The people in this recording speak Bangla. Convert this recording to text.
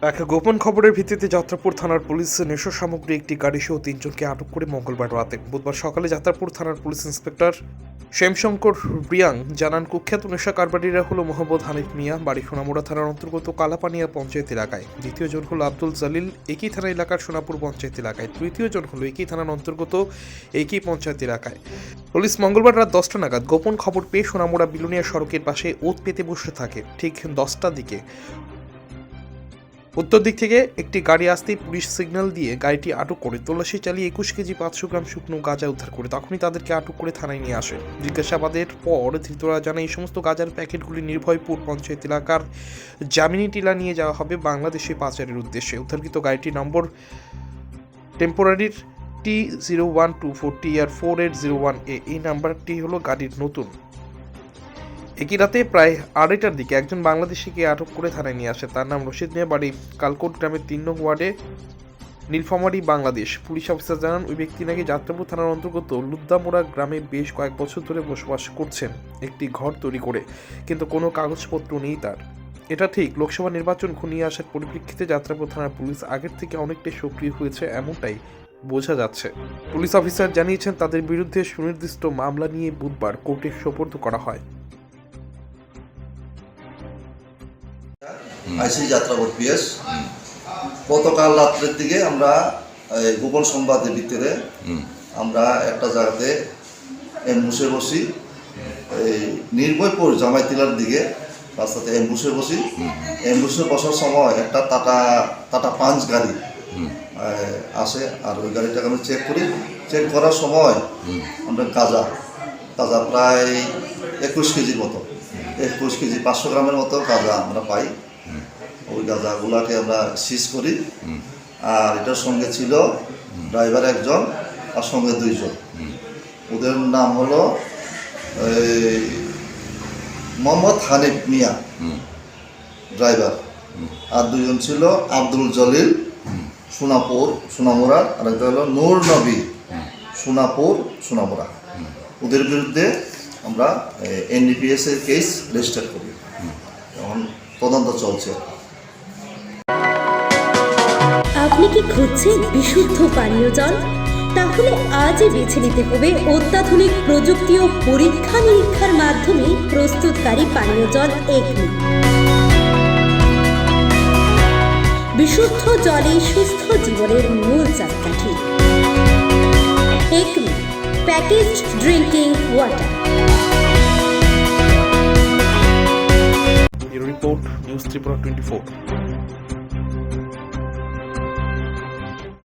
এক গোপন খবরের ভিত্তিতে যাত্রাপুর থানার পুলিশ নেশা সামগ্রী একটি গাড়ি সহ 3 জনকে আটক করে মঙ্গলবার রাতে। বুধবার সকালে যাত্রাপুর থানার পুলিশ ইন্সপেক্টর শ্যামশঙ্কর রিয়াং জানান, কুখ্যাত নেশা কারবারিরা হলো মোহাম্মদ হানিফ মিয়া, বাড়ি সোনামুড়া থানার অন্তর্গত কালাপানিয়া পঞ্চায়েত এলাকায়। দ্বিতীয় জন হলো আব্দুল জালিল, একই থানা এলাকার সোনাপুর পঞ্চায়েত এলাকায়। তৃতীয় জন হলো একই থানার অন্তর্গত একই পঞ্চায়েত এলাকায়। পুলিশ মঙ্গলবার রাত 10টা নাগাদ গোপন খবর পেয়ে সোনামুড়া বিলুনিয়া সড়কের পাশে ওত পেতে বসে থাকে। ঠিক 10টার দিকে উত্তর দিক থেকে একটি গাড়ি আসতেই পুলিশ সিগন্যাল দিয়ে গাড়িটি আটক করে তল্লাশি চালিয়ে 21 কেজি 500 গ্রাম শুকনো গাঁজা উদ্ধার করে তখনই তাদেরকে আটক করে থানায় নিয়ে আসে। জিজ্ঞাসাবাদের পর ধৃতরা জানায়, এই সমস্ত গাঁজার প্যাকেটগুলি নির্ভয়পুর পঞ্চায়েত এলাকার জামিনী টিলা নিয়ে যাওয়া হবে বাংলাদেশে পাচারের উদ্দেশ্যে। উদ্ধারকৃত গাড়িটির নম্বর টেম্পোরারির T0124TR4801A। এই নাম্বারটি হলো গাড়ির নতুন। একই রাতে প্রায় 2:30টার দিকে একজন বাংলাদেশিকে আটক করে থানায় নিয়ে আসে। তার নাম রশিদ মিয়া, বাড়ি কালকোট গ্রামের 3 নং ওয়ার্ডে নীলফামারী, বাংলাদেশ। পুলিশ অফিসার জানান, ওই ব্যক্তি নাকি যাত্রাপুর থানার অন্তর্গত লুদ্দামোড়া গ্রামে বেশ কয়েক বছর ধরে বসবাস করছেন একটি ঘর তৈরি করে, কিন্তু কোনো কাগজপত্র নেই তার। এটা ঠিক লোকসভা নির্বাচন ঘনিয়ে আসার পরিপ্রেক্ষিতে যাত্রাপুর থানার পুলিশ আগের থেকে অনেকটাই সক্রিয় হয়েছে, এমনটাই বোঝা যাচ্ছে। পুলিশ অফিসার জানিয়েছেন, তাদের বিরুদ্ধে সুনির্দিষ্ট মামলা নিয়ে বুধবার কোর্টে সোপর্দ করা হয়। আইসি যাত্রাপুর পিএস গতকাল রাত্রের দিকে আমরা গোপন সংবাদের ভিত্তিতে আমরা একটা জায়গাতে এমবুসে বসি, এই নির্ভয়পুর জামাইতিলার দিকে রাস্তাতে এমবুসে বসি। এমবুসে বসার সময় একটা টাটা পাঞ্চ গাড়ি আসে, আর ওই গাড়িটাকে আমরা চেক করি। চেক করার সময় আমরা গাঁজা প্রায় 21 কেজির মতো, 21 কেজি 500 গ্রামের মতো গাঁজা আমরা পাই। ওই গাঁজাগুলাকে আমরা সিজ করি। আর এটার সঙ্গে ছিল ড্রাইভার একজন, আর সঙ্গে 2 জন। ওদের নাম হলো মোহাম্মদ হানিফ মিয়া ড্রাইভার, আর 2 জন ছিল আব্দুল জলিল সোনামুড়া, আর একটা হলো নূর নবী সোনামুড়া। ওদের বিরুদ্ধে আমরা NDPS এর কেস রেজিস্টার করি। এখন তদন্ত চলছে। আপনি কি খুঁজছেন বিশুদ্ধ পানীয় জল? তাহলে আজই বেছে নিতে হবে অত্যাধুনিক প্রযুক্তি ও পরীক্ষা নিরীক্ষার মাধ্যমে প্রস্তুতকারী পানীয় জল একমি। বিশুদ্ধ জলে সুস্থ জীবনের মূল চাকাঠি। Acme packaged drinking water. Report news Tripura 24।